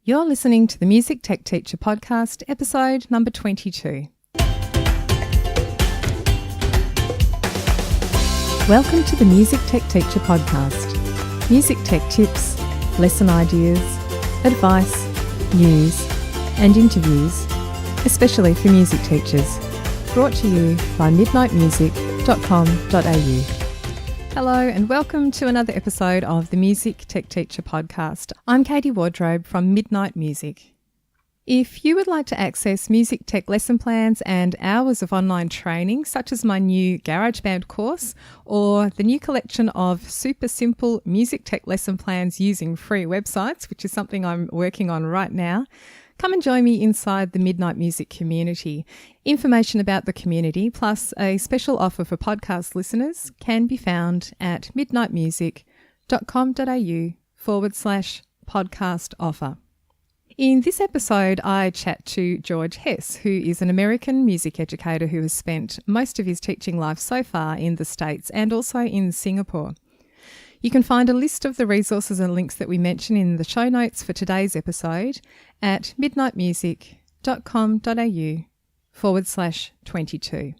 You're listening to the Music Tech Teacher podcast, episode number 22. Welcome to the Music Tech Teacher podcast. Music tech tips, lesson ideas, advice, news, and interviews, especially for music teachers. Brought to you by midnightmusic.com.au. Hello and welcome to another episode of the Music Tech Teacher podcast. I'm Katie Wardrobe from Midnight Music. If you would like to access music tech lesson plans and hours of online training, such as my new GarageBand course or the new collection of super simple music tech lesson plans using free websites, which is something I'm working on right now, come and join me inside the Midnight Music community. Information about the community, plus a special offer for podcast listeners, can be found at midnightmusic.com.au/podcast offer. In this episode, I chat to George Hess, who is an American music educator who has spent most of his teaching life so far in the States and also in Singapore. You can find a list of the resources and links that we mention in the show notes for today's episode at midnightmusic.com.au/22.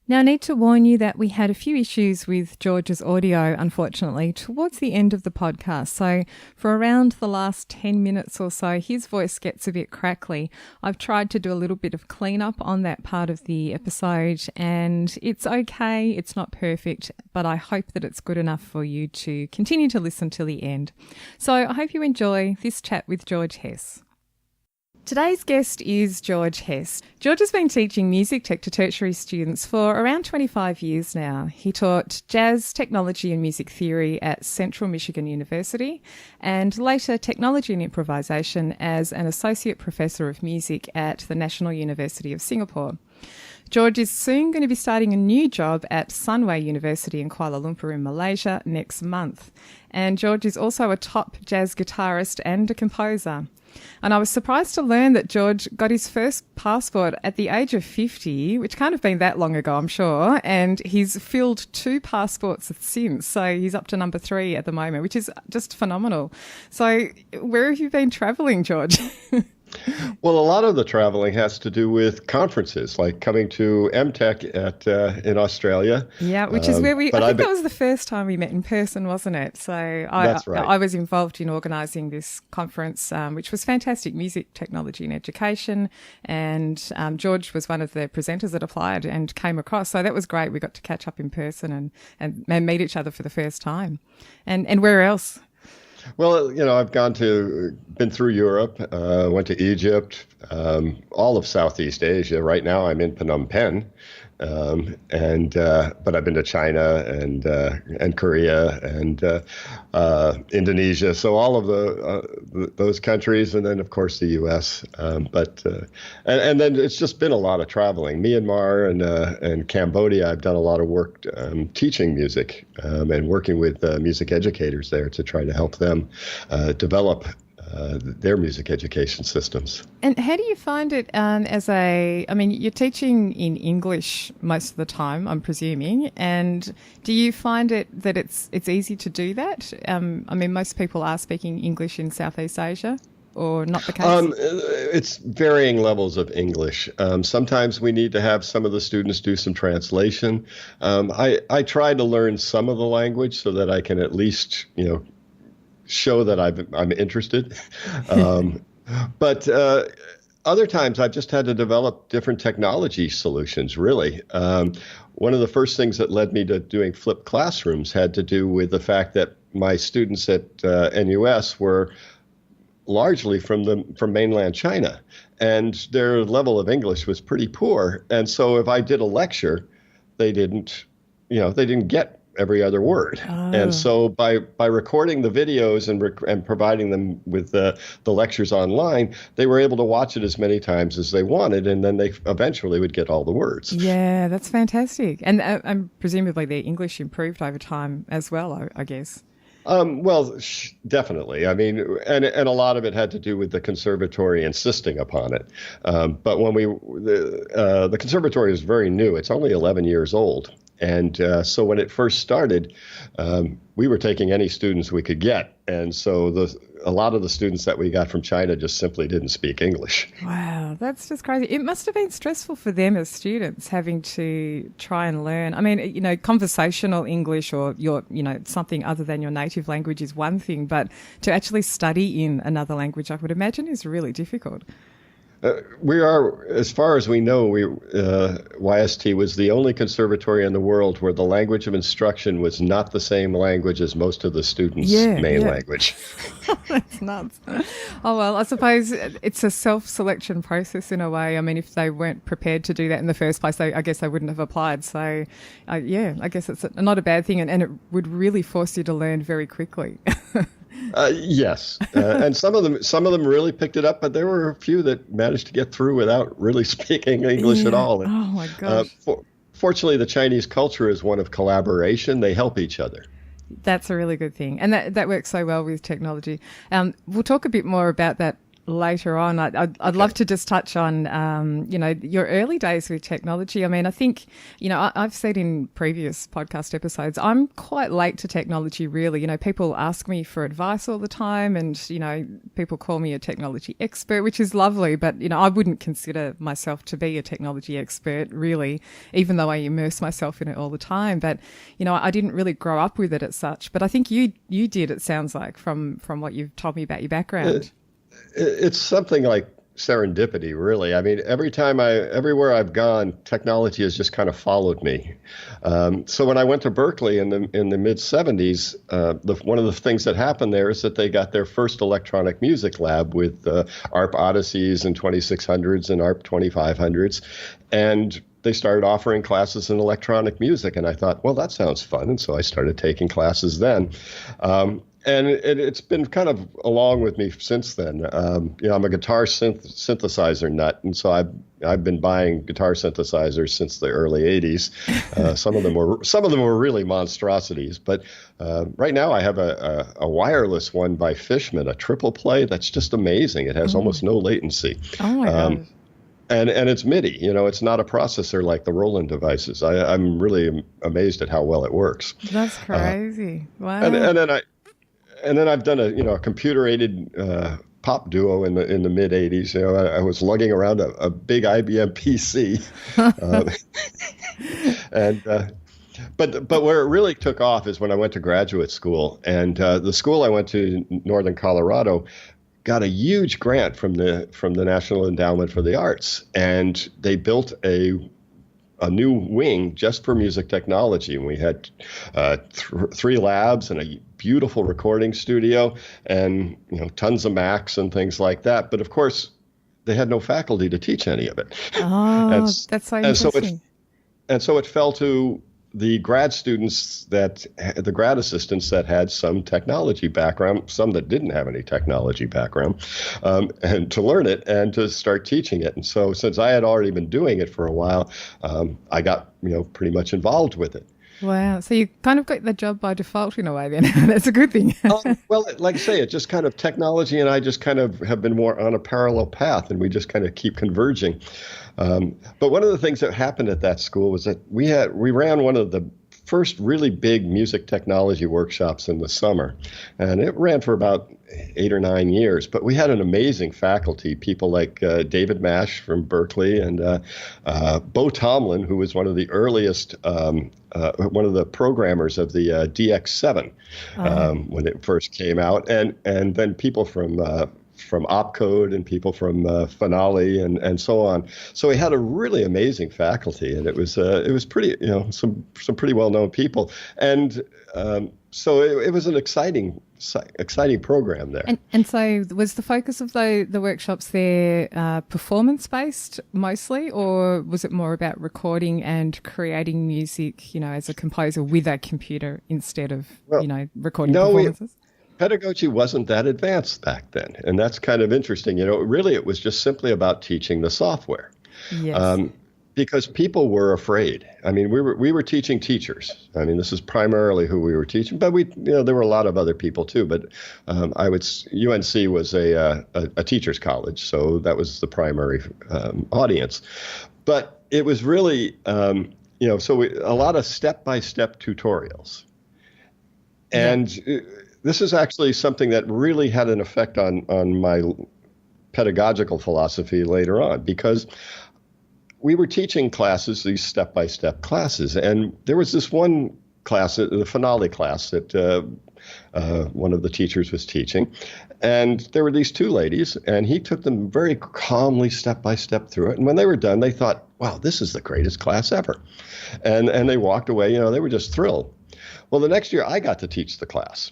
Now, I need to warn you that we had a few issues with George's audio, unfortunately, towards the end of the podcast. So for around the last 10 minutes or so, his voice gets a bit crackly. I've tried to do a little bit of cleanup on that part of the episode, and it's okay. It's not perfect, but I hope that it's good enough for you to continue to listen till the end. So I hope you enjoy this chat with George Hess. Today's guest is George Hess. George has been teaching music tech to tertiary students for around 25 years now. He taught jazz, technology and music theory at Central Michigan University and later technology and improvisation as an associate professor of music at the National University of Singapore. George is soon going to be starting a new job at Sunway University in Kuala Lumpur in Malaysia next month. And George is also a top jazz guitarist and a composer. And I was surprised to learn that George got his first passport at the age of 50, which can't have been that long ago, I'm sure, and he's filled 2 passports since, so he's up to number 3 at the moment, which is just phenomenal. So where have you been travelling, George? Well, a lot of the traveling has to do with conferences, like coming to MTech in Australia. Yeah, which is where I think that was the first time we met in person, wasn't it? So That's right. I was involved in organising this conference, which was fantastic, music, technology and education. And George was one of the presenters that applied and came across. So that was great. We got to catch up in person and meet each other for the first time. And where else? Well, I've been through Europe, went to Egypt, all of Southeast Asia. Right now I'm in Phnom Penh, but I've been to China and Korea and Indonesia. So all of those countries, and then of course the U.S. And then it's just been a lot of traveling. Myanmar and Cambodia. I've done a lot of work teaching music and working with music educators there to try to help them develop their music education systems. And how do you find it you're teaching in English most of the time, I'm presuming, and do you find it that it's easy to do that? Most people are speaking English in Southeast Asia, or not the case? It's varying levels of English. Sometimes we need to have some of the students do some translation. I try to learn some of the language so that I can at least, show that I'm interested. But other times I've just had to develop different technology solutions, really. One of the first things that led me to doing flipped classrooms had to do with the fact that my students at NUS were largely from mainland China, and their level of English was pretty poor. And so if I did a lecture, they didn't get every other word. Oh. And so by recording the videos and providing them with the lectures online, they were able to watch it as many times as they wanted, and then they eventually would get all the words. Yeah, that's fantastic. And presumably their English improved over time as well, I guess. Definitely. And a lot of it had to do with the conservatory insisting upon it. But when the conservatory is very new, it's only 11 years old. And so when it first started, we were taking any students we could get. And so a lot of the students that we got from China just simply didn't speak English. Wow, that's just crazy. It must have been stressful for them as students having to try and learn. I mean, conversational English or something other than your native language is one thing, but to actually study in another language, I would imagine, is really difficult. We are, as far as we know, YST was the only conservatory in the world where the language of instruction was not the same language as most of the students' main language. That's nuts. Oh, well, I suppose it's a self-selection process in a way. I mean, if they weren't prepared to do that in the first place, I guess they wouldn't have applied. So, I guess it's not a bad thing, and it would really force you to learn very quickly. Yes, and some of them really picked it up, but there were a few that managed to get through without really speaking English at all. And, oh my gosh! Fortunately, the Chinese culture is one of collaboration. They help each other. That's a really good thing, and that works so well with technology. We'll talk a bit more about that later on. I'd love to just touch on, your early days with technology. I mean, I think, I've said in previous podcast episodes, I'm quite late to technology, really. People ask me for advice all the time and, people call me a technology expert, which is lovely. But, I wouldn't consider myself to be a technology expert, really, even though I immerse myself in it all the time. But, I didn't really grow up with it as such. But I think you did, it sounds like, from what you've told me about your background. It's something like serendipity, really. I mean, everywhere I've gone, technology has just kind of followed me. So when I went to Berkeley in the mid '70s, one of the things that happened there is that they got their first electronic music lab with ARP Odysseys and 2600s and ARP 2500s, and they started offering classes in electronic music. And I thought, well, that sounds fun, and so I started taking classes then. And it's been kind of along with me since then. I'm a guitar synthesizer nut, and so I've been buying guitar synthesizers since the early '80s. Some of them were really monstrosities, but right now I have a wireless one by Fishman, a triple play that's just amazing. It has almost no latency. Oh my gosh. And it's MIDI. It's not a processor like the Roland devices. I'm really amazed at how well it works. That's crazy. Wow. And then I've done a computer-aided pop duo in the mid '80s. I was lugging around a big IBM PC, but where it really took off is when I went to graduate school, and the school I went to, Northern Colorado, got a huge grant from the National Endowment for the Arts, and they built a new wing just for music technology. And we had 3 labs and a beautiful recording studio and tons of Macs and things like that. But of course, they had no faculty to teach any of it. Oh, that's so interesting. And so it fell to the grad students the grad assistants that had some technology background, some that didn't have any technology background, and to learn it and to start teaching it. And so since I had already been doing it for a while, I got, pretty much involved with it. Wow. So you kind of got the job by default in a way then. That's a good thing. Well, like I say, it just kind of technology and I just kind of have been more on a parallel path, and we just kind of keep converging. But one of the things that happened at that school was that we ran one of the first really big music technology workshops in the summer. And it ran for about 8 or 9 years. But we had an amazing faculty, people like David Mash from Berkeley and Bo Tomlin, who was one of the earliest, one of the programmers of the DX7 when it first came out. And then people from Opcode and people from Finale and so on. So we had a really amazing faculty, and it was pretty, some pretty well-known people. And so it was an exciting program there. And so was the focus of the workshops there performance-based mostly, or was it more about recording and creating music, as a composer with a computer instead of, recording performances? Pedagogy wasn't that advanced back then, and that's kind of interesting. Really it was just simply about teaching the software. Yes. Because people were afraid. I mean, we were teaching teachers. I mean, this is primarily who we were teaching, but there were a lot of other people too. But UNC was a teachers college, so that was the primary audience. But it was really so a lot of step-by-step tutorials. And this is actually something that really had an effect on my pedagogical philosophy later on, because we were teaching classes, these step-by-step classes. And there was this one class, the finale class, that one of the teachers was teaching. And there were these two ladies, and he took them very calmly step-by-step through it. And when they were done, they thought, wow, this is the greatest class ever. And they walked away, they were just thrilled. Well, the next year I got to teach the class.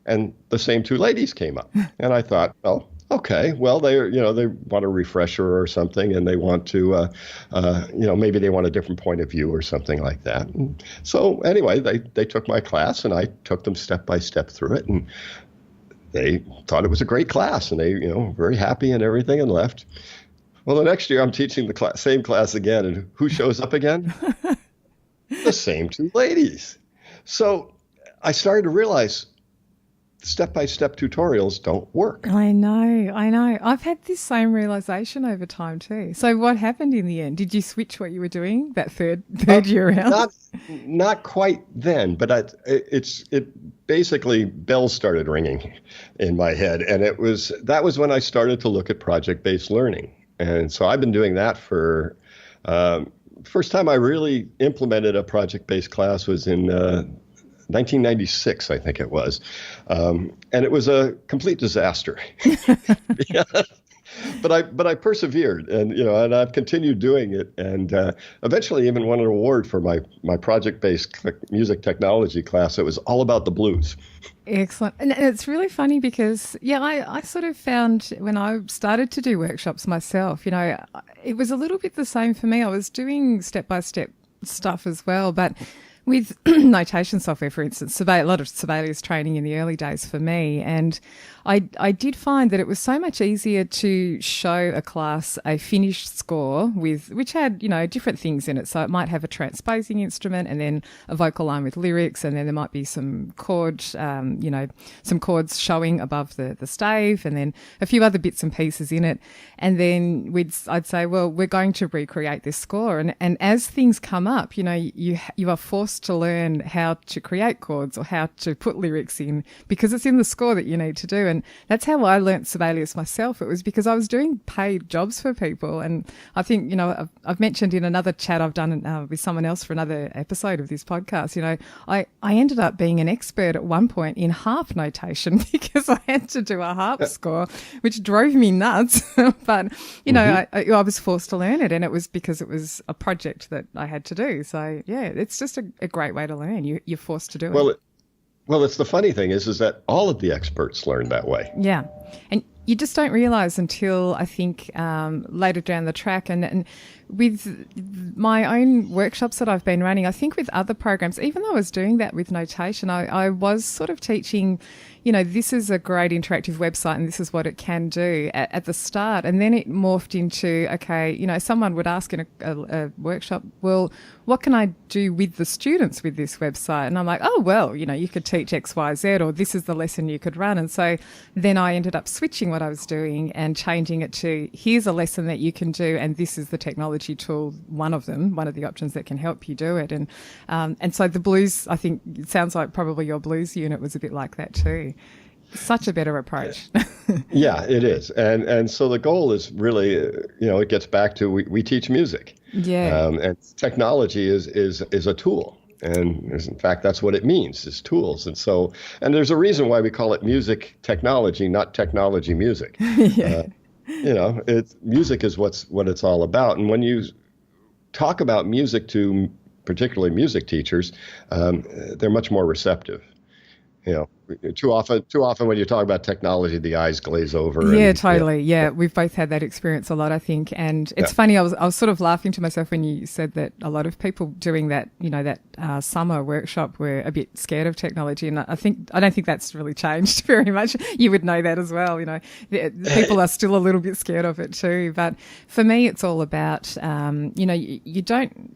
And the same two ladies came up. And I thought, well, okay, well, they want a refresher or something, and they want to, maybe they want a different point of view or something like that. And so anyway, they took my class, and I took them step by step through it, and they thought it was a great class, and they, very happy and everything, and left. Well, the next year I'm teaching the same class again, and who shows up again? The same two ladies. So I started to realize step-by-step tutorials don't work. I know. I've had this same realization over time too. So what happened in the end? Did you switch what you were doing that third year around? Not quite then, but it basically bells started ringing in my head, and that was when I started to look at project-based learning. And so I've been doing that for first time I really implemented a project-based class was in 1996, I think it was. And it was a complete disaster. But I persevered, and I've continued doing it, and eventually even won an award for my project-based music technology class. It was all about the blues. Excellent. And it's really funny because, I sort of found when I started to do workshops myself, it was a little bit the same for me. I was doing step-by-step stuff as well, but with notation software, for instance, a lot of Sibelius training in the early days for me. And I did find that it was so much easier to show a class a finished score which had, different things in it. So it might have a transposing instrument and then a vocal line with lyrics, and then there might be some chords showing above the stave, and then a few other bits and pieces in it. And then I'd say, well, we're going to recreate this score. And as things come up, you are forced to learn how to create chords or how to put lyrics in, because it's in the score that you need to do. And that's how I learnt Sibelius myself. It was because I was doing paid jobs for people. And I think, I've mentioned in another chat I've done with someone else for another episode of this podcast, I ended up being an expert at one point in harp notation because I had to do a harp score, which drove me nuts. But, I was forced to learn it, and it was because it was a project that I had to do. So, it's just a great way to learn. You're forced to do it. Well, it's the funny thing is that all of the experts learn that way. Yeah. And you just don't realize until, I think, later down the track. And with my own workshops that I've been running, I think with other programs, even though I was doing that with notation, I was sort of teaching, this is a great interactive website and this is what it can do at the start. And then it morphed into, okay, someone would ask in a workshop, well, what can I do with the students with this website? And I'm like, oh, well, you could teach X, Y, Z, or this is the lesson you could run. And so then I ended up switching what I was doing and changing it to, here's a lesson that you can do, and this is the technology tool, one of the options that can help you do it. And so the blues, I think it sounds like probably your blues unit was a bit like that too. Such a better approach. Yeah, it is. And so the goal is really, it gets back to we teach music. Yeah. And technology is a tool. And in fact, that's what it means, is tools. And there's a reason why we call it music technology, not technology music. Yeah. Music is what it's all about. And when you talk about music to particularly music teachers, they're much more receptive. Too often when you talk about technology, the eyes glaze over. Yeah, totally. Yeah, we've both had that experience a lot, I think. And it's funny, I was sort of laughing to myself when you said that a lot of people doing that, that summer workshop were a bit scared of technology. And I don't think that's really changed very much. You would know that as well. The people are still a little bit scared of it too. But for me, it's all about,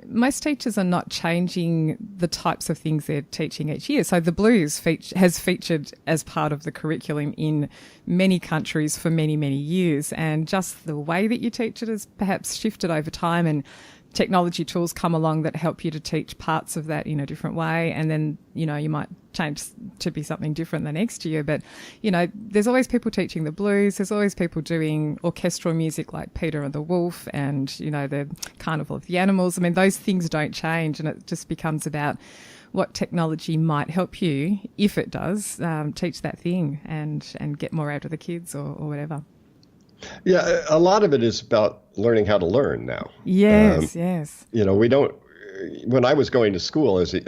most teachers are not changing the types of things they're teaching each year. So the blues has featured as part of the curriculum in many countries for many, many years. And just the way that you teach it has perhaps shifted over time. And technology tools come along that help you to teach parts of that in a different way, and then, you know, you might change to be something different the next year. But, you know, there's always people teaching the blues. There's always people doing orchestral music like Peter and the Wolf and, you know, the Carnival of the Animals. I mean, those things don't change, and it just becomes about what technology might help you, if it does, teach that thing and get more out of the kids or whatever. Yeah, a lot of it is about learning how to learn now. Yes, yes. You know, we don't. When I was going to school as a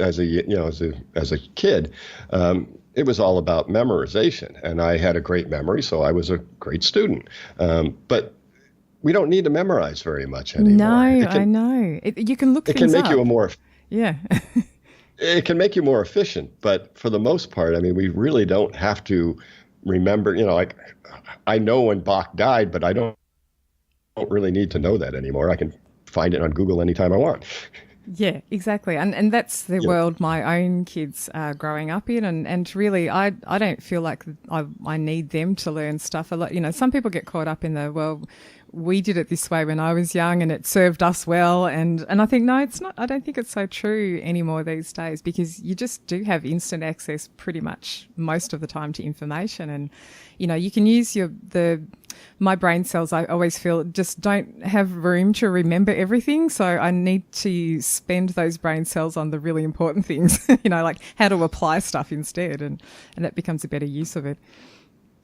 kid, it was all about memorization, and I had a great memory, so I was a great student. But we don't need to memorize very much anymore. No, I know. You can look things up. It can make you a more yeah. It can make you more efficient, but for the most part, I mean, we really don't have to remember. You know, like I know when Bach died, but I don't really need to know that anymore. I can find it on Google anytime I want. Yeah, exactly. And that's the world my own kids are growing up in. And really, I don't feel like I need them to learn stuff a lot. You know, some people get caught up in we did it this way when I was young and it served us well. And I think, no, it's not. I don't think it's so true anymore these days, because you just do have instant access pretty much most of the time to information. And, you know, you can use my brain cells, I always feel, just don't have room to remember everything. So I need to spend those brain cells on the really important things, you know, like how to apply stuff instead. And that becomes a better use of it.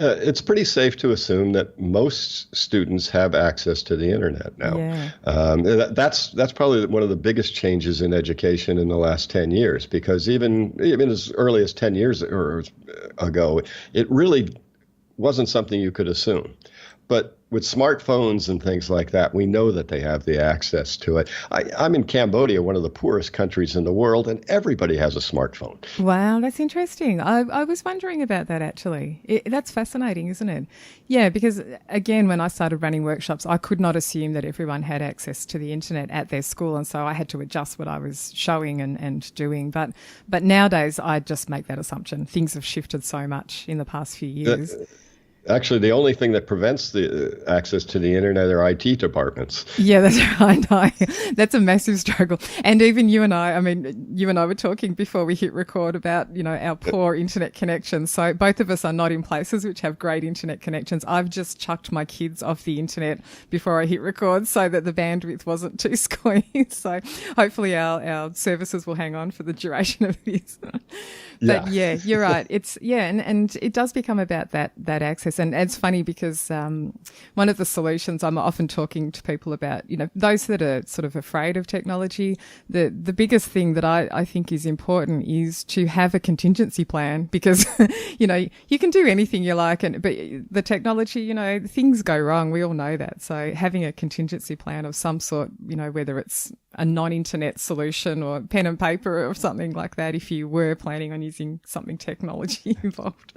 It's pretty safe to assume that most students have access to the internet now. Yeah. That's probably one of the biggest changes in education in the last 10 years, because even as early as 10 years ago, it really wasn't something you could assume. But with smartphones and things like that, we know that they have the access to it. I'm in Cambodia, one of the poorest countries in the world, and everybody has a smartphone. Wow, that's interesting. I was wondering about that, actually. That's fascinating, isn't it? Yeah, because, again, when I started running workshops, I could not assume that everyone had access to the internet at their school, and so I had to adjust what I was showing and doing. But nowadays, I just make that assumption. Things have shifted so much in the past few years. Actually, the only thing that prevents the access to the internet are IT departments. Yeah, that's right. I know. That's a massive struggle. And even you and I were talking before we hit record about, you know, our poor internet connections. So both of us are not in places which have great internet connections. I've just chucked my kids off the internet before I hit record so that the bandwidth wasn't too squeezed. So hopefully our services will hang on for the duration of this. But yeah, you're right. And it does become about that access. And it's funny because one of the solutions I'm often talking to people about, you know, those that are sort of afraid of technology, the biggest thing that I think is important is to have a contingency plan, because, you know, you can do anything you like, but the technology, you know, things go wrong. We all know that. So having a contingency plan of some sort, you know, whether it's a non-internet solution or pen and paper or something like that, if you were planning on using something technology involved.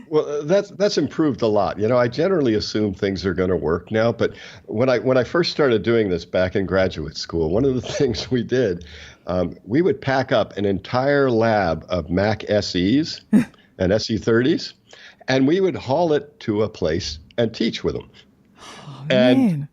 Well, that's improved a lot. You know, I generally assume things are going to work now, but when I first started doing this back in graduate school, one of the things we did, we would pack up an entire lab of Mac SEs and SE30s, and we would haul it to a place and teach with them. Oh, and man.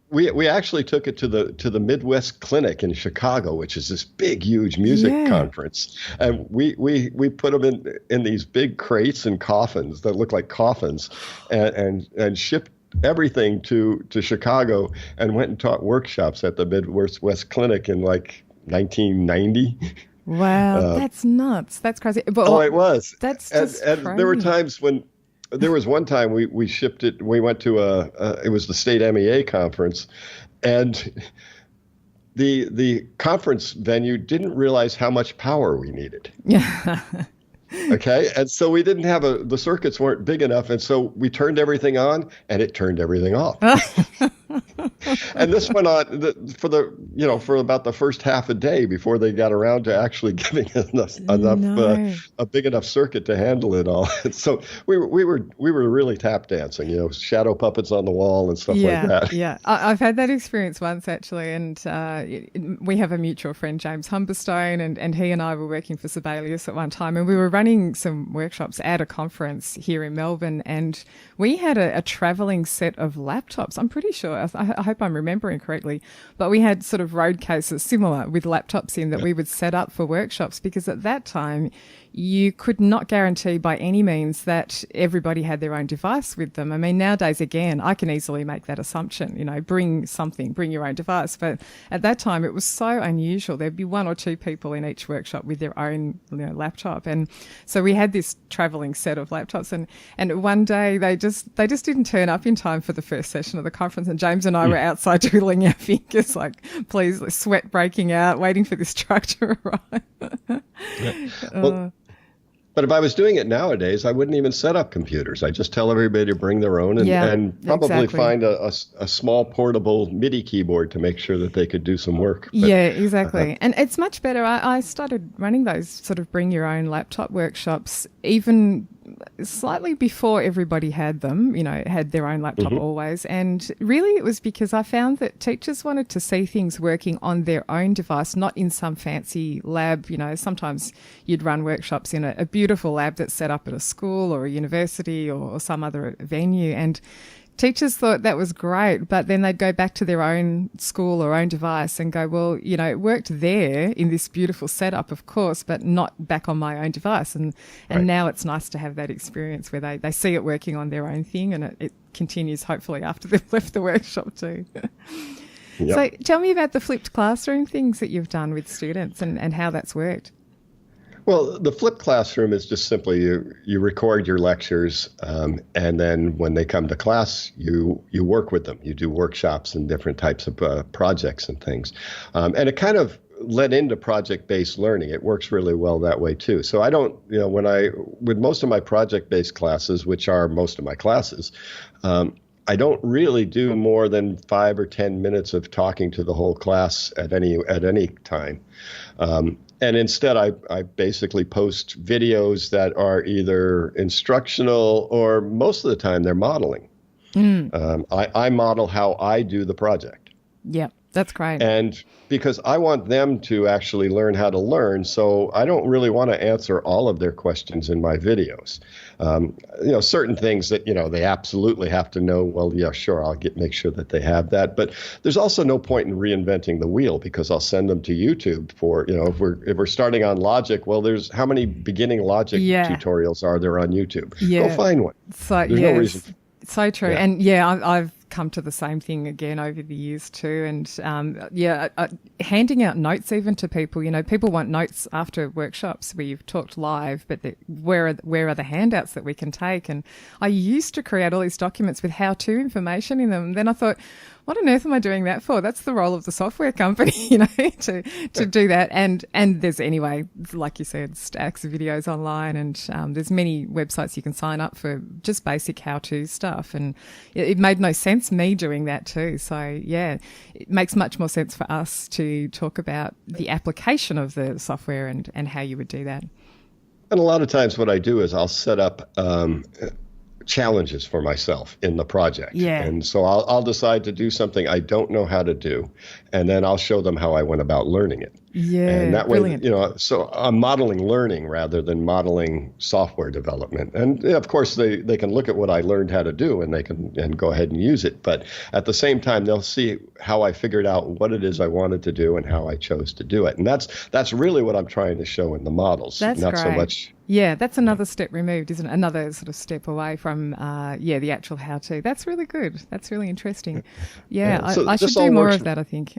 We actually took it to the Midwest Clinic in Chicago, which is this big, huge music conference, and we put them in these big crates and coffins that look like coffins, and shipped everything to Chicago, and went and taught workshops at the Midwest Clinic in like 1990. Wow, that's nuts. That's crazy. But, it was. That's just and crazy. There were times when. There was one time we shipped it. We went to it was the state MEA conference, and the conference venue didn't realize how much power we needed. Yeah. Okay, and so we didn't have the circuits weren't big enough, and so we turned everything on, and it turned everything off. And this went on for about the first half a day before they got around to actually giving enough a big enough circuit to handle it all. And so we were really tap dancing, you know, shadow puppets on the wall and stuff like that. Yeah, I've had that experience once actually, and we have a mutual friend, James Humberstone, and he and I were working for Sibelius at one time, and we were running some workshops at a conference here in Melbourne, and we had a travelling set of laptops. I'm pretty sure I hope I'm remembering correctly, but we had sort of road cases similar with laptops in that we would set up for workshops, because at that time you could not guarantee by any means that everybody had their own device with them. I mean, nowadays, again, I can easily make that assumption, bring your own device. But at that time, it was so unusual. There'd be one or two people in each workshop with their own laptop. And so we had this travelling set of laptops. And one day they just didn't turn up in time for the first session of the conference. And James and I were outside twiddling our fingers, like, please, sweat breaking out, waiting for this truck to arrive. Well, but if I was doing it nowadays, I wouldn't even set up computers. I just tell everybody to bring their own and probably find a small portable MIDI keyboard to make sure that they could do some work. But, yeah, exactly. And it's much better. I started running those sort of bring your own laptop workshops even slightly before everybody had them, had their own laptop always. And really it was because I found that teachers wanted to see things working on their own device, not in some fancy lab. Sometimes you'd run workshops in a beautiful lab that's set up at a school or a university or some other venue. And teachers thought that was great, but then they'd go back to their own school or own device and go, well, it worked there in this beautiful setup, of course, but not back on my own device. And now it's nice to have that experience where they see it working on their own thing, and it continues hopefully after they've left the workshop too. Yep. So tell me about the flipped classroom things that you've done with students and how that's worked. Well, the flipped classroom is just simply you record your lectures, and then when they come to class, you work with them. You do workshops and different types of projects and things. And it kind of led into project-based learning. It works really well that way too. So I don't, with most of my project-based classes, which are most of my classes, I don't really do more than 5 or 10 minutes of talking to the whole class at any time. And instead, I basically post videos that are either instructional or most of the time they're modeling. I model how I do the project. Yeah, that's great. And because I want them to actually learn how to learn, so I don't really want to answer all of their questions in my videos. Certain things that, they absolutely have to know, well, yeah, sure, I'll make sure that they have that. But there's also no point in reinventing the wheel, because I'll send them to YouTube for, if we're starting on logic, well, there's how many beginning logic tutorials are there on YouTube? Go find one. So, there's no reason. So true. Yeah. And I've come to the same thing again over the years too. And handing out notes even to people, people want notes after workshops where you've talked live, but where are the handouts that we can take? And I used to create all these documents with how-to information in them. And then I thought, what on earth am I doing that for? That's the role of the software company, to do that. And there's, anyway, like you said, stacks of videos online, and there's many websites you can sign up for just basic how-to stuff. And it made no sense me doing that too. So yeah, it makes much more sense for us to talk about the application of the software and how you would do that. And a lot of times what I do is I'll set up challenges for myself in the project. Yeah. And so I'll decide to do something I don't know how to do, and then I'll show them how I went about learning it. Yeah. And that way, brilliant. So I'm modeling learning rather than modeling software development. And of course they can look at what I learned how to do and they can go ahead and use it. But at the same time, they'll see how I figured out what it is I wanted to do and how I chose to do it. And that's really what I'm trying to show in the models. That's not great. So much. Yeah, that's another step removed, isn't it? Another sort of step away from, the actual how-to. That's really good. That's really interesting. Yeah, so I should do more of that, I think.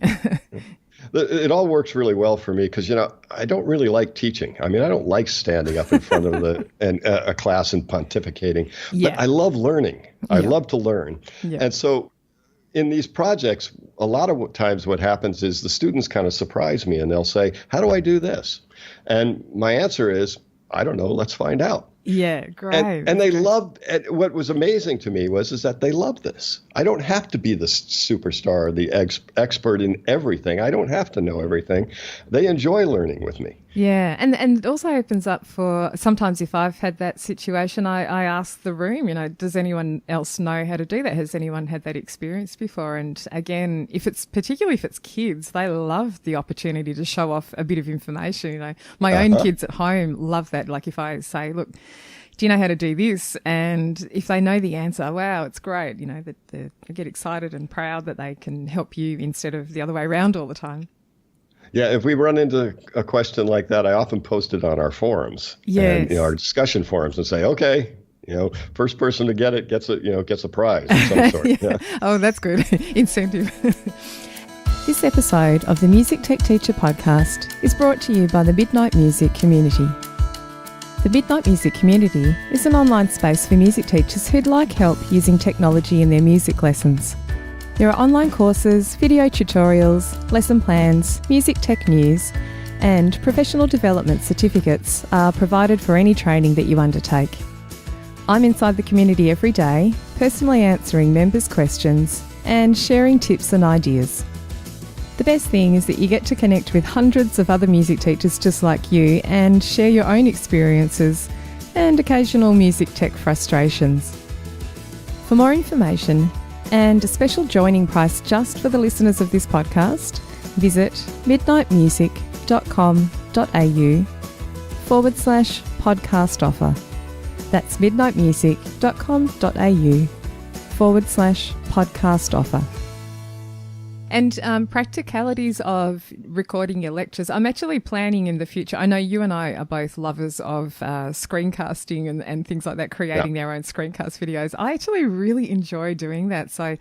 It all works really well for me because, I don't really like teaching. I mean, I don't like standing up in front of a class and pontificating. Yeah. But I love learning. I love to learn. Yeah. And so in these projects, a lot of times what happens is the students kind of surprise me and they'll say, how do I do this? And my answer is, I don't know. Let's find out. Yeah, great. And they loved. What was amazing to me is that they love this. I don't have to be the superstar, the expert in everything. I don't have to know everything. They enjoy learning with me. Yeah, and it also opens up for, sometimes if I've had that situation, I ask the room, does anyone else know how to do that? Has anyone had that experience before? And again, particularly if it's kids, they love the opportunity to show off a bit of information. My own kids at home love that. Like if I say, look, do you know how to do this? And if they know the answer, wow, it's great. You know, that they get excited and proud that they can help you instead of the other way around all the time. Yeah, if we run into a question like that, I often post it on our forums, yes. and our discussion forums, and say, okay, first person to get it gets a prize of some sort. Yeah. Yeah. Oh, that's good. Incentive. This episode of the Music Tech Teacher podcast is brought to you by the Midnight Music Community. The Midnight Music Community is an online space for music teachers who'd like help using technology in their music lessons. There are online courses, video tutorials, lesson plans, music tech news, and professional development certificates are provided for any training that you undertake. I'm inside the community every day, personally answering members' questions and sharing tips and ideas. The best thing is that you get to connect with hundreds of other music teachers just like you and share your own experiences and occasional music tech frustrations. For more information, and a special joining price just for the listeners of this podcast, visit midnightmusic.com.au/podcast offer. That's midnightmusic.com.au/podcast offer. And practicalities of recording your lectures. I'm actually planning in the future. I know you and I are both lovers of screencasting and things like that, creating their own screencast videos. I actually really enjoy doing that. So,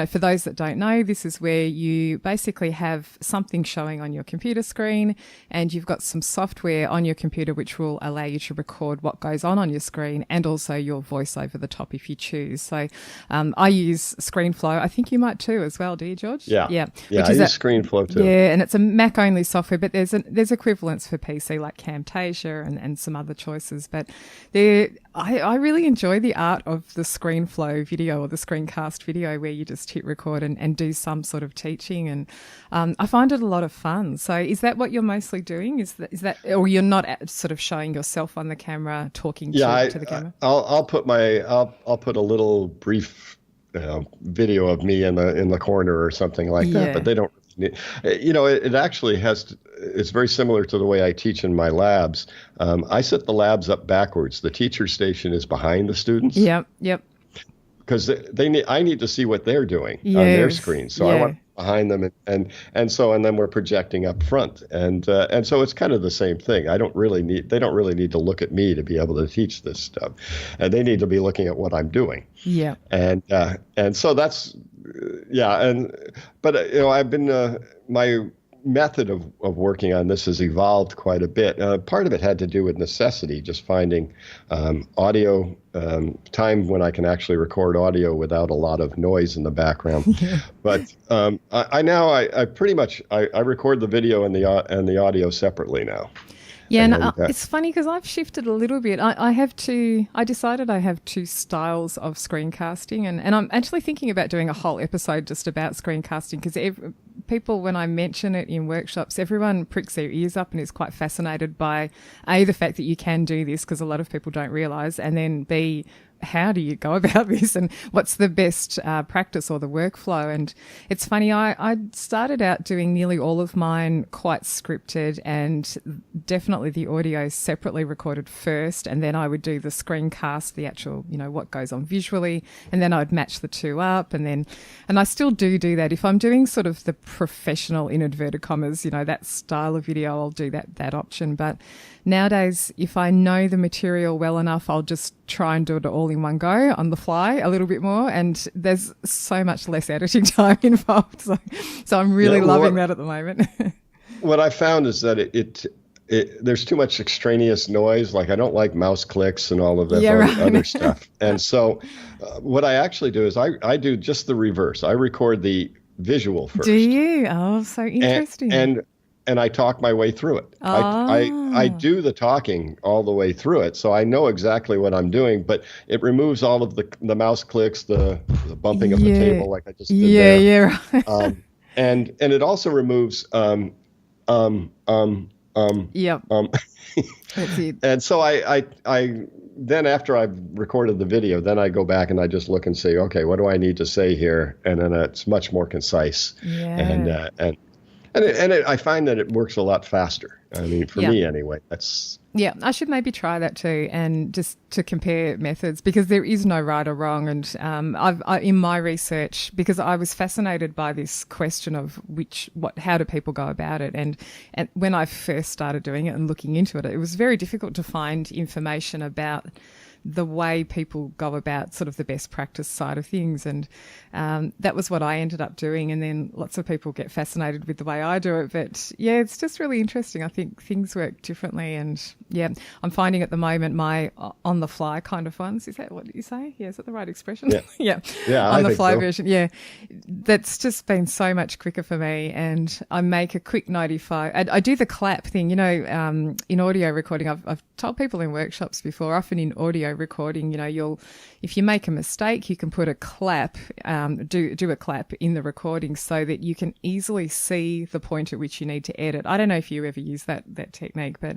for those that don't know, this is where you basically have something showing on your computer screen and you've got some software on your computer which will allow you to record what goes on your screen and also your voice over the top if you choose. So I use ScreenFlow. I think you might too as well, do you, George? Yeah. Yeah, I use ScreenFlow too. Yeah, and it's a Mac-only software, but there's equivalents for PC like Camtasia and some other choices. But I really enjoy the art of the ScreenFlow video or the screencast video where you just hit record and do some sort of teaching, and I find it a lot of fun. So is that what you're mostly doing? Is that or you're not sort of showing yourself on the camera talking to the camera? I'll put a little brief video of me in the corner or something like that, but they don't. It actually it's very similar to the way I teach in my labs. I set the labs up backwards. The teacher station is behind the students. Yep. Because I need to see what they're doing on their screen. So I want behind them and then we're projecting up front. And so it's kind of the same thing. They don't really need to look at me to be able to teach this stuff. And they need to be looking at what I'm doing. Yeah. And so that's, but I've been, my method of working on this has evolved quite a bit. Part of it had to do with necessity, just finding audio time when I can actually record audio without a lot of noise in the background. But I pretty much record the video and the audio separately now. Yeah, and it's funny because I've shifted a little bit. I decided I have two styles of screencasting, and I'm actually thinking about doing a whole episode just about screencasting because people, when I mention it in workshops, everyone pricks their ears up and is quite fascinated by A, the fact that you can do this because a lot of people don't realise, and then B, how do you go about this and what's the best practice or the workflow? And it's funny, I started out doing nearly all of mine quite scripted and definitely the audio separately recorded first, and then I would do the screencast, the actual, what goes on visually, and then I'd match the two up, and I still do that. If I'm doing sort of the professional, in inverted commas, that style of video, I'll do that option. But nowadays, if I know the material well enough, I'll just try and do it all in one go on the fly a little bit more, and there's so much less editing time involved. So I'm really loving that at the moment. What I found is that there's too much extraneous noise. Like I don't like mouse clicks and all of that other stuff. And so what I actually do is I do just the reverse. I record the visual first. Do you? Oh, so interesting. And I talk my way through it. I do the talking all the way through it, so I know exactly what I'm doing, but it removes all of the mouse clicks, the bumping of the table like I just did there. Yeah, right. And it also removes Yep. That's it. And so I then after I've recorded the video, then I go back and I just look and say, okay, what do I need to say here? And then it's much more concise. Yeah. I find that it works a lot faster. I mean, for me anyway, that's... Yeah, I should maybe try that too, and just to compare methods, because there is no right or wrong. And in my research, because I was fascinated by this question of how do people go about it, and when I first started doing it and looking into it, it was very difficult to find information about the way people go about sort of the best practice side of things. And that was what I ended up doing. And then lots of people get fascinated with the way I do it. But yeah, it's just really interesting. I think things work differently. And yeah, I'm finding at the moment my on the fly kind of ones. Is that what you say? Yeah, is that the right expression? Yeah. Yeah. On the fly version. Yeah. That's just been so much quicker for me. And I make a quick note if I do the clap thing, you know, in audio recording. I've told people in workshops before, often in audio recording, you know, if you make a mistake, you can put a clap, do a clap in the recording so that you can easily see the point at which you need to edit. I don't know if you ever use that technique, but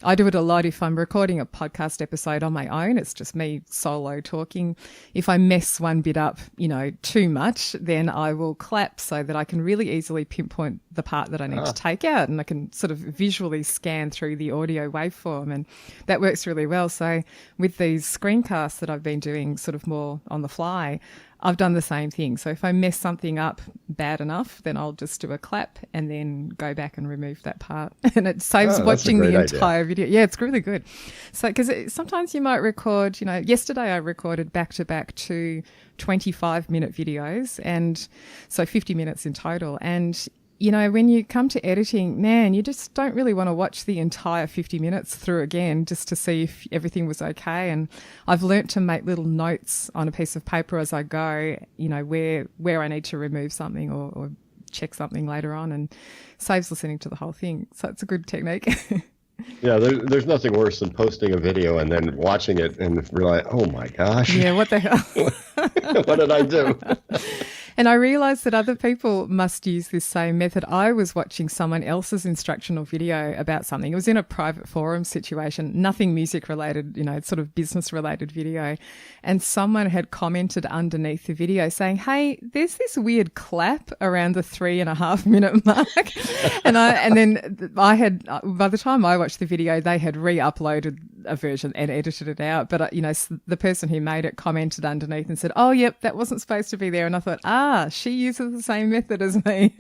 I do it a lot if I'm recording a podcast episode on my own. It's just me solo talking. If I mess one bit up, you know, too much, then I will clap so that I can really easily pinpoint the part that I need to take out, and I can sort of visually scan through the audio waveform, and that works really well. So with these screencasts that I've been doing sort of more on the fly, I've done the same thing. So if I mess something up bad enough, then I'll just do a clap and then go back and remove that part. And it saves watching the entire video. Yeah, it's really good. So because sometimes you might record, you know, yesterday I recorded back-to-back 2 25-minute videos, and so 50 minutes in total. And you know, when you come to editing, man, you just don't really want to watch the entire 50 minutes through again just to see if everything was okay. And I've learnt to make little notes on a piece of paper as I go, you know, where I need to remove something or check something later on, and saves listening to the whole thing. So it's a good technique. Yeah, there's nothing worse than posting a video and then watching it and realize, oh my gosh. Yeah, what the hell? What did I do? And I realised that other people must use this same method. I was watching someone else's instructional video about something. It was in a private forum situation, nothing music related, you know, sort of business related video. And someone had commented underneath the video saying, hey, there's this weird clap around the 3.5 minute mark. and then I had, by the time I watched the video, they had re-uploaded a version and edited it out. But, you know, the person who made it commented underneath and said, oh, yep, that wasn't supposed to be there. And I thought, she uses the same method as me.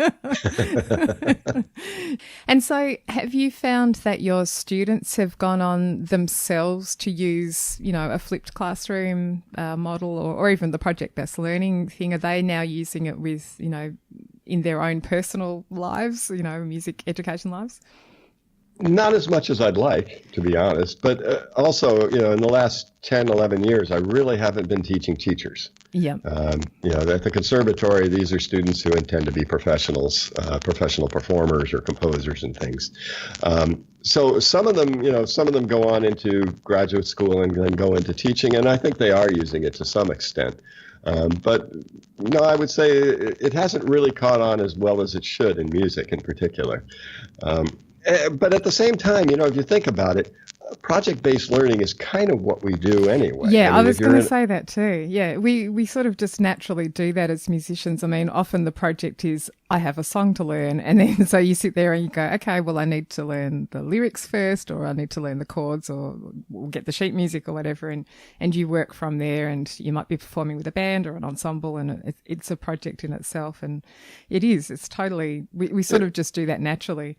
And so have you found that your students have gone on themselves to use, you know, a flipped classroom model or even the project-based learning thing? Are they now using it with, you know, in their own personal lives, you know, music education lives? Not as much as I'd like, to be honest. But also, you know, in the last 10, 11 years, I really haven't been teaching teachers. Yeah. You know, at the conservatory, these are students who intend to be professionals, professional performers or composers and things. So some of them go on into graduate school and then go into teaching, and I think they are using it to some extent. But no, I would say it hasn't really caught on as well as it should in music in particular. But at the same time, you know, if you think about it, project-based learning is kind of what we do anyway. Yeah, I was going to say that too. Yeah, we sort of just naturally do that as musicians. I mean, often the project is, I have a song to learn, and then so you sit there and you go, okay, well, I need to learn the lyrics first, or I need to learn the chords, or we'll get the sheet music or whatever, and you work from there, and you might be performing with a band or an ensemble, and it's a project in itself, and it's totally, we sort of just do that naturally.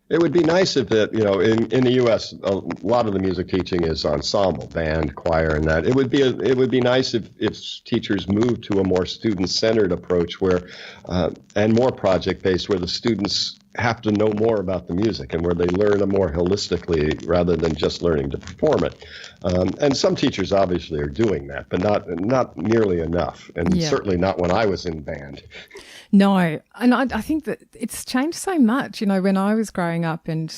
It would be nice if it, you know, in the U.S., a lot of the music teaching is ensemble, band, choir, and that. It would be nice if teachers moved to a more student-centered approach where, and more project-based, where the students have to know more about the music and where they learn it more holistically rather than just learning to perform it. And some teachers obviously are doing that, but not nearly enough, and certainly not when I was in band. No, and I think that it's changed so much. You know, when I was growing up, and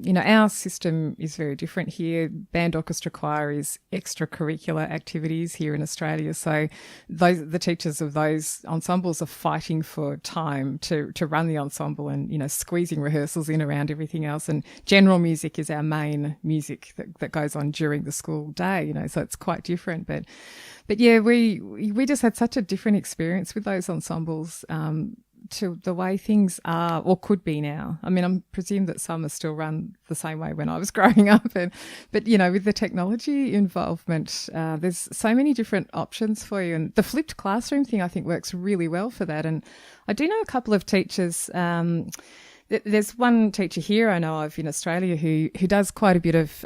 you know, our system is very different here. Band, orchestra, choir is extracurricular activities here in Australia. So the teachers of those ensembles are fighting for time to run the ensemble, and you know, squeezing rehearsals in around everything else. And general music is our main music that goes on during the school day. You know, so it's quite different, But yeah, we just had such a different experience with those ensembles. to the way things are or could be now. I mean, I'm presume that some are still run the same way when I was growing up, but with the technology involvement, there's so many different options for you. And the flipped classroom thing, I think, works really well for that. And I do know a couple of teachers. There's one teacher here I know of in Australia who does quite a bit of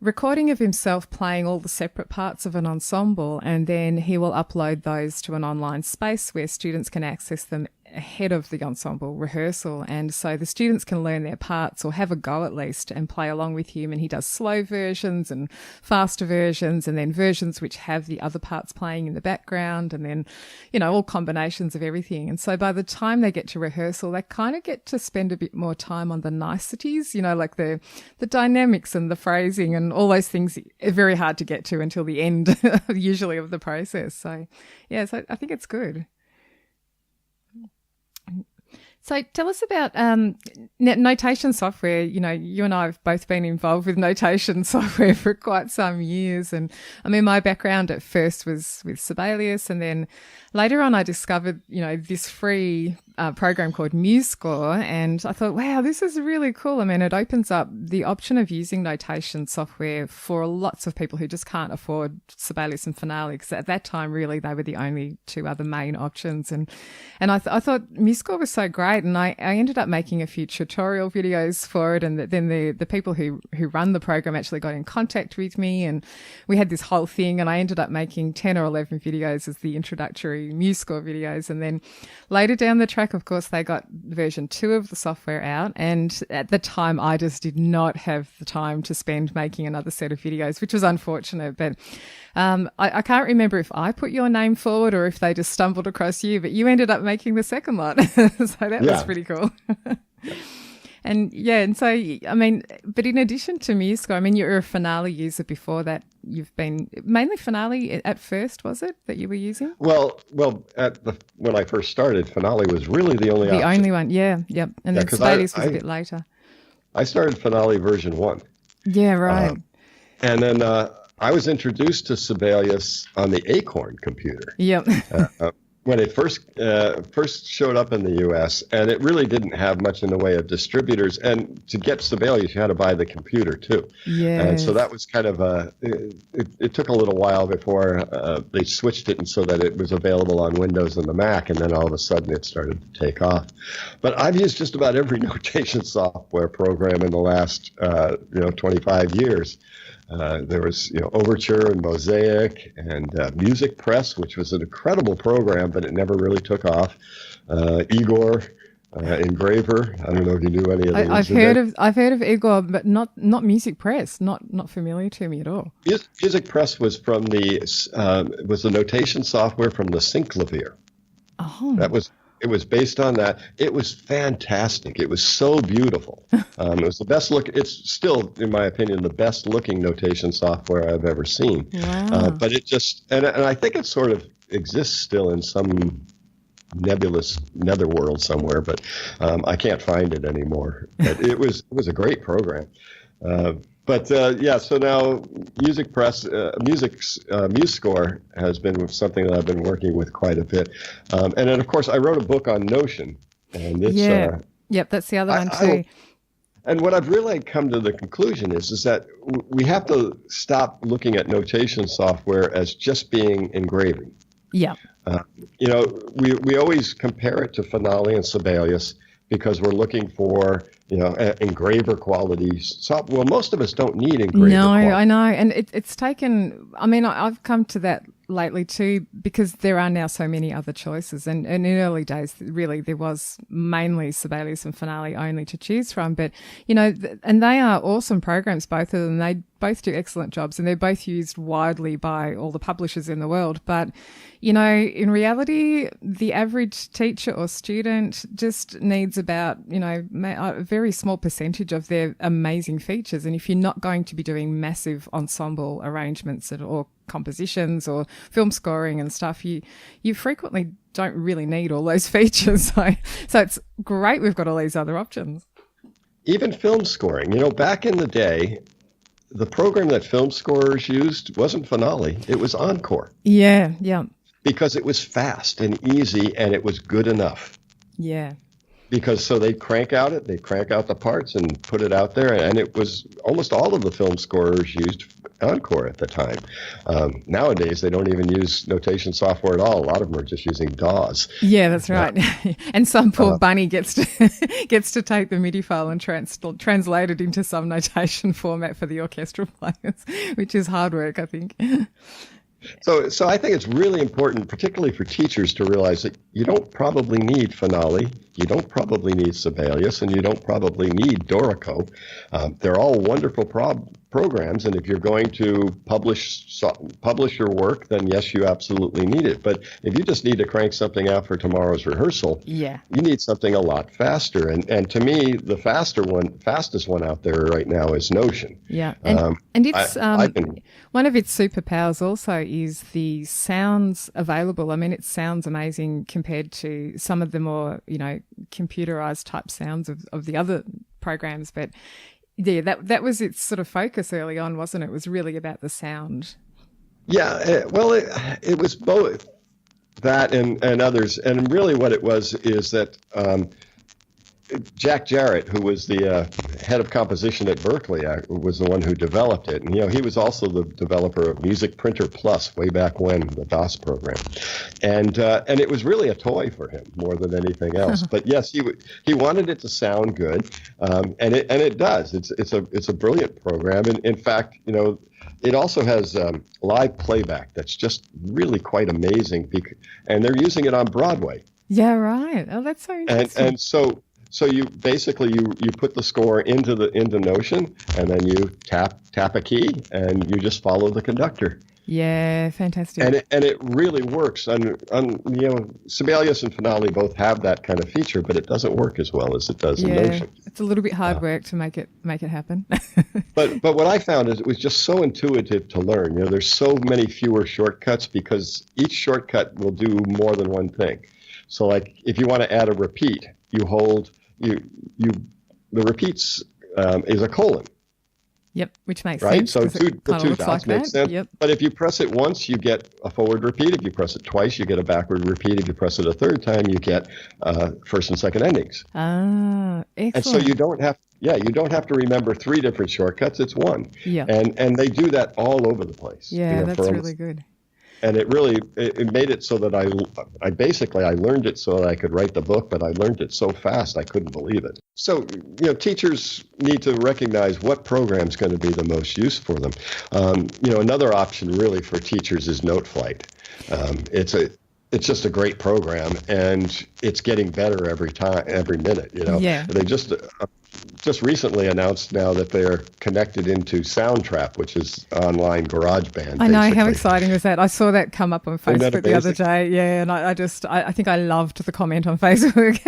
recording of himself playing all the separate parts of an ensemble, and then he will upload those to an online space where students can access them ahead of the ensemble rehearsal. And so the students can learn their parts or have a go at least and play along with him. And he does slow versions and faster versions, and then versions which have the other parts playing in the background, and then, all combinations of everything. And so by the time they get to rehearsal, they kind of get to spend a bit more time on the niceties, like the dynamics and the phrasing and all those things are very hard to get to until the end usually of the process. So so I think it's good. So tell us about notation software. You and I have both been involved with notation software for quite some years. And I mean, my background at first was with Sibelius, and then later on I discovered, this free program called MuseScore, and I thought, wow, this is really cool. I mean, it opens up the option of using notation software for lots of people who just can't afford Sibelius and Finale, because at that time, really, they were the only two other main options. And I thought MuseScore was so great, and I ended up making a few tutorial videos for it, and then the people who run the program actually got in contact with me, and we had this whole thing, and I ended up making 10 or 11 videos as the introductory MuseScore videos. And then later down the track, of course, they got version 2 of the software out, and at the time I just did not have the time to spend making another set of videos, which was unfortunate. But I can't remember if I put your name forward or if they just stumbled across you, but you ended up making the second lot. So that was pretty cool. And so, I mean, but in addition to MuseScore, I mean, you're a Finale user before that. You've been mainly Finale at first, was it, that you were using? Well, when I first started, Finale was really the only option. The only one, yeah. And then Sibelius was a bit later. I started Finale version 1. Yeah, right. And then I was introduced to Sibelius on the Acorn computer. Yep. When it first showed up in the U.S., and it really didn't have much in the way of distributors. And to get Sibelius, you had to buy the computer too. Yeah. And so that was kind of it took a little while before they switched it, and so that it was available on Windows and the Mac, and then all of a sudden it started to take off. But I've used just about every notation software program in the last 25 years. There was, Overture and Mosaic and Music Press, which was an incredible program, but it never really took off. Igor, Engraver. I don't know if you knew any of these. I've heard of Igor, but not Music Press. Not familiar to me at all. Music Press was from was the notation software from the Synclavier. Oh. It was based on that. It was fantastic. It was so beautiful. It was the best look. It's still, in my opinion, the best looking notation software I've ever seen. Wow. But it just, and I think it sort of exists still in some nebulous netherworld somewhere, but I can't find it anymore. But it was a great program. So now Music Press, MuseScore has been something that I've been working with quite a bit. And then, of course, I wrote a book on Notion. And it's, Yep, that's the other one too. And what I've really come to the conclusion is that we have to stop looking at notation software as just being engraving. Yeah. We always compare it to Finale and Sibelius because we're looking for, engraver qualities. So, well, most of us don't need engraver quality. I know. And it's taken, I mean, I've come to that lately too, because there are now so many other choices. And in early days, really, there was mainly Sibelius and Finale only to choose from. But, and they are awesome programs, both of them. They both do excellent jobs, and they're both used widely by all the publishers in the world. But, in reality, the average teacher or student just needs about, a very small percentage of their amazing features. And if you're not going to be doing massive ensemble arrangements or compositions or film scoring and stuff, you frequently don't really need all those features. So it's great we've got all these other options. Even film scoring, back in the day, the program that film scorers used wasn't Finale, it was Encore. Yeah. because it was fast and easy and it was good enough. Yeah. Because so they'd crank out the parts and put it out there. And it was almost all of the film scorers used Encore at the time. Nowadays, they don't even use notation software at all. A lot of them are just using DAWs. Yeah, that's right. And some poor bunny gets to take the MIDI file and translate it into some notation format for the orchestral players, which is hard work, I think. So I think it's really important, particularly for teachers, to realize that you don't probably need Finale, you don't probably need Sibelius, and you don't probably need Dorico. They're all wonderful programs, and if you're going to publish your work, then yes, you absolutely need it. But if you just need to crank something out for tomorrow's rehearsal, you need something a lot faster. And to me, the fastest one out there right now is Notion. Yeah, and it's one of its superpowers also is the sounds available. I mean, it sounds amazing compared to some of the more, computerized type sounds of the other programs. But yeah, that was its sort of focus early on, wasn't it? It was really about the sound. Yeah, it was both that and others. And really what it was is that Jack Jarrett, who was the head of composition at Berkeley, was the one who developed it. And, he was also the developer of Music Printer Plus way back when, the DOS program. And it was really a toy for him more than anything else. But yes, he wanted it to sound good. And it does. It's a brilliant program. And in fact, it also has live playback that's just really quite amazing. And they're using it on Broadway. Yeah, right. Oh, that's so interesting. And so you basically you put the score into Notion, and then you tap a key, and you just follow the conductor. Yeah, fantastic. And it really works. And Sibelius and Finale both have that kind of feature, but it doesn't work as well as it does in Notion. It's a little bit hard work to make it happen. But what I found is it was just so intuitive to learn. There's so many fewer shortcuts because each shortcut will do more than one thing. So like if you want to add a repeat, you hold the repeats is a colon. Yep, which makes right? sense. So the two dots like make sense. Yep. But if you press it once, you get a forward repeat. If you press it twice, you get a backward repeat. If you press it a third time, you get first and second endings. Ah, excellent. And so you don't have to remember three different shortcuts. It's one. Yeah. And they do that all over the place. Yeah, that's really good. And it really made it so that I learned it so that I could write the book, but I learned it so fast I couldn't believe it. So, teachers need to recognize what program is going to be the most use for them. Another option really for teachers is NoteFlight. It's just a great program, and it's getting better every minute. Yeah. They just recently announced now that they're connected into Soundtrap, which is online GarageBand. I know, basically. how exciting was that? I saw that come up on Facebook the other day. Yeah, and I think I loved the comment on Facebook.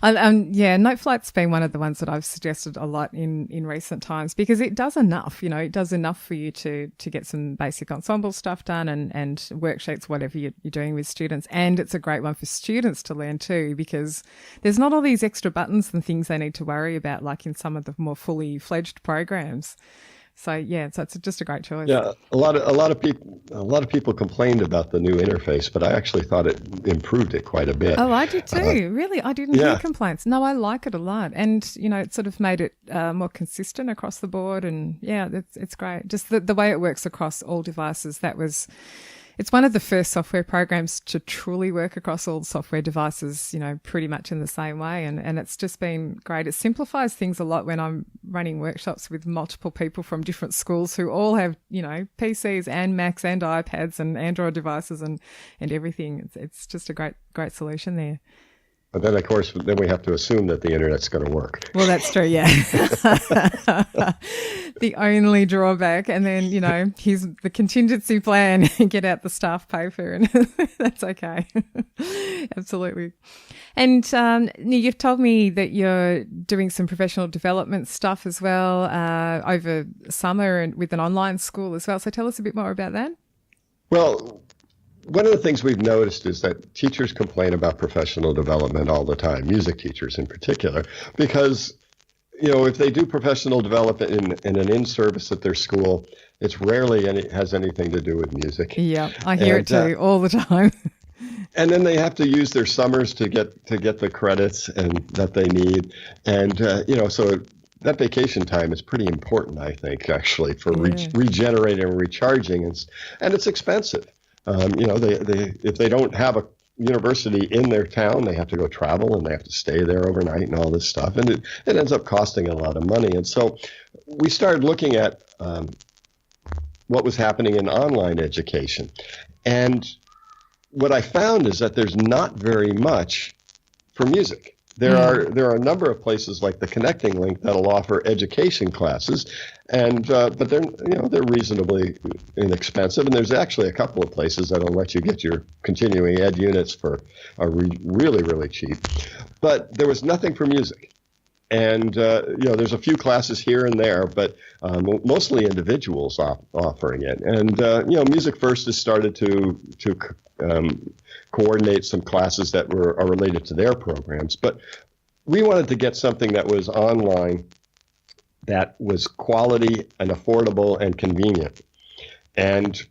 NoteFlight's been one of the ones that I've suggested a lot in recent times because it does enough. It does enough for you to get some basic ensemble stuff done and worksheets, whatever you're doing with students. And it's a great one for students to learn too because there's not all these extra buttons and things they need to worry about like in some of the more fully fledged programs. So it's just a great choice. Yeah, a lot of people complained about the new interface, but I actually thought it improved it quite a bit. Oh, I did too. Really, I didn't hear complaints. No, I like it a lot, and it sort of made it more consistent across the board. And it's great. Just the way it works across all devices. It's one of the first software programs to truly work across all software devices, pretty much in the same way. And it's just been great. It simplifies things a lot when I'm running workshops with multiple people from different schools who all have, PCs and Macs and iPads and Android devices and everything. It's just a great solution there. But then, of course, we have to assume that the internet's going to work. Well, that's true, yeah. The only drawback. And then, here's the contingency plan. Get out the staff paper and that's okay. Absolutely. And you've told me that you're doing some professional development stuff as well over summer and with an online school as well. So tell us a bit more about that. Well, one of the things we've noticed is that teachers complain about professional development all the time, music teachers in particular, because if they do professional development in an in-service at their school, it's rarely has anything to do with music. Yeah, I hear it too all the time. And then they have to use their summers to get the credits and that they need, and so that vacation time is pretty important, I think, actually, for regenerating and recharging, and it's expensive. If they don't have a university in their town, they have to go travel and they have to stay there overnight and all this stuff, and it ends up costing a lot of money. And so we started looking at what was happening in online education, and what I found is that there's not very much for music. There are a number of places like the Connecting Link that'll offer education classes, and but they're reasonably inexpensive. And there's actually a couple of places that'll let you get your continuing ed units for really, really cheap. But there was nothing for music. And, there's a few classes here and there, but mostly individuals offering it. And, Music First has started to coordinate some classes that are related to their programs. But we wanted to get something that was online that was quality and affordable and convenient. And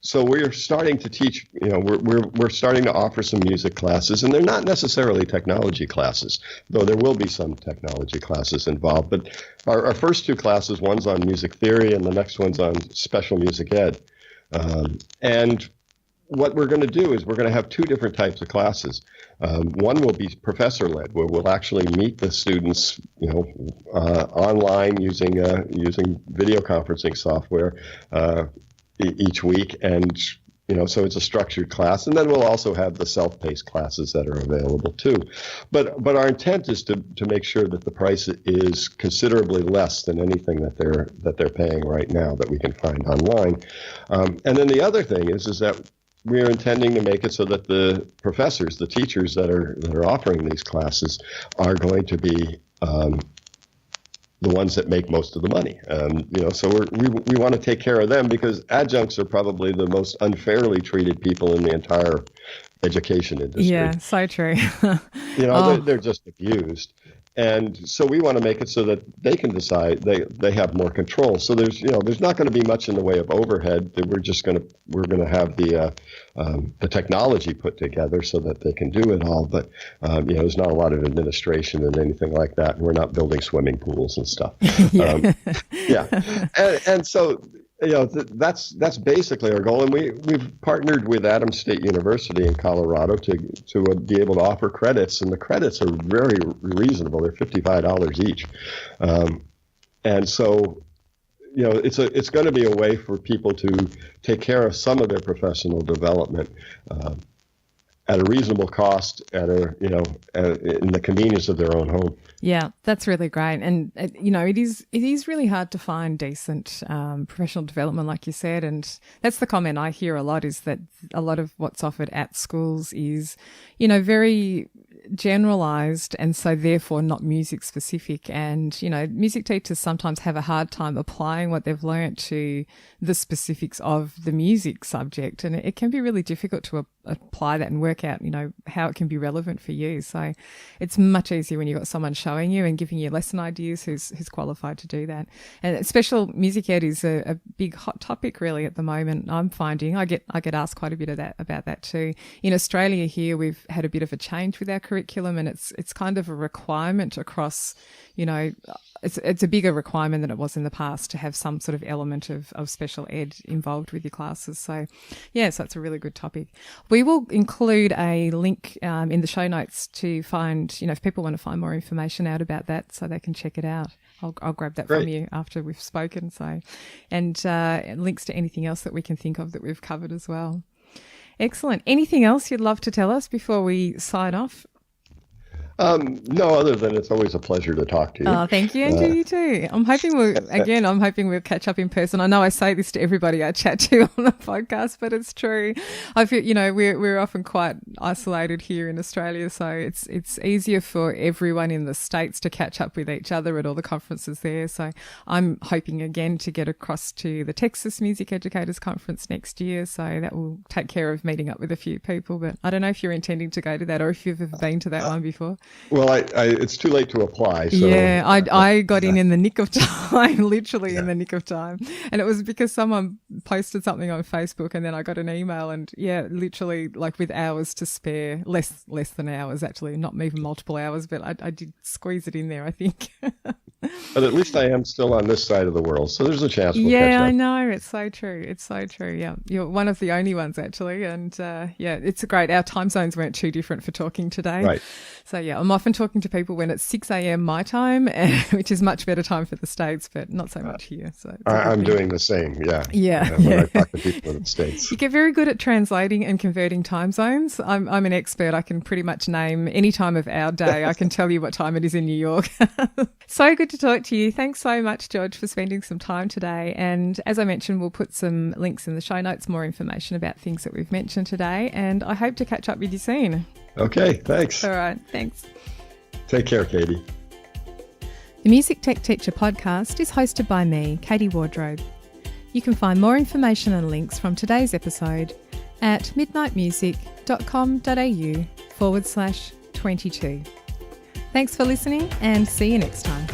so we're starting to teach, we're starting to offer some music classes, and they're not necessarily technology classes, though there will be some technology classes involved. But our first two classes, one's on music theory and the next one's on special music ed. And what we're going to do is we're going to have two different types of classes. One will be professor-led, where we'll actually meet the students, online using video conferencing software each week, and so it's a structured class. And then we'll also have the self-paced classes that are available too. But our intent is to make sure that the price is considerably less than anything that they're paying right now that we can find online. And then the other thing is that we're intending to make it so that the professors, the teachers that are offering these classes, are going to be the ones that make most of the money. So we want to take care of them, because adjuncts are probably the most unfairly treated people in the entire education industry. Yeah, so true. They're just abused. And so we want to make it so that they can decide, they have more control. So there's not going to be much in the way of overhead. We're going to have the technology put together so that they can do it all. But there's not a lot of administration and anything like that. And we're not building swimming pools and stuff. And so that's basically our goal. And we've partnered with Adams State University in Colorado to be able to offer credits, and the credits are very reasonable. They're $55 each, and so it's going to be a way for people to take care of some of their professional development at a reasonable cost, in the convenience of their own home. Yeah, that's really great. And, it is really hard to find decent professional development, like you said. And that's the comment I hear a lot, is that a lot of what's offered at schools is, very generalized, and so therefore not music specific. And, music teachers sometimes have a hard time applying what they've learnt to the specifics of the music subject. And it can be really difficult to apply that and work out, how it can be relevant for you. So it's much easier when you've got someone showing you and giving you lesson ideas who's qualified to do that. And special music ed is a big hot topic really at the moment. I'm finding I get asked quite a bit about that too. In Australia here, we've had a bit of a change with our curriculum, and it's kind of a requirement across, it's a bigger requirement than it was in the past to have some sort of element of special ed involved with your classes. So so it's a really good topic. We will include a link in the show notes to find, if people want to find more information out about that, so they can check it out. I'll grab that from you after we've spoken. So, and links to anything else that we can think of that we've covered as well. Excellent. Anything else you'd love to tell us before we sign off? No, other than it's always a pleasure to talk to you. Oh, thank you, and to you too. I'm hoping we'll catch up in person. I know I say this to everybody I chat to on the podcast, but it's true. I feel, we're often quite isolated here in Australia, so it's easier for everyone in the States to catch up with each other at all the conferences there. So I'm hoping again to get across to the Texas Music Educators Conference next year. So that will take care of meeting up with a few people. But I don't know if you're intending to go to that or if you've ever been to that one before. Well, it's too late to apply. So, yeah, I got in the nick of time, literally in the nick of time. And it was because someone posted something on Facebook and then I got an email and literally like with hours to spare, less than hours actually, not even multiple hours, but I did squeeze it in there, I think. But at least I am still on this side of the world, so there's a chance we'll catch up. I know. It's so true. It's so true. Yeah, you're one of the only ones actually, and it's great. Our time zones weren't too different for talking today. Right. So I'm often talking to people when it's 6 a.m. my time, which is much better time for the States, but not so much here. So I'm doing the same. Yeah. When I talk to people in the States, you get very good at translating and converting time zones. I'm an expert. I can pretty much name any time of our day. I can tell you what time it is in New York. So good to talk to you. Thanks so much, George, for spending some time today. And as I mentioned, we'll put some links in the show notes, more information about things that we've mentioned today. And I hope to catch up with you soon. Okay, thanks. All right, thanks. Take care, Katie. The Music Tech Teacher podcast is hosted by me, Katie Wardrobe. You can find more information and links from today's episode at midnightmusic.com.au/22. Thanks for listening and see you next time.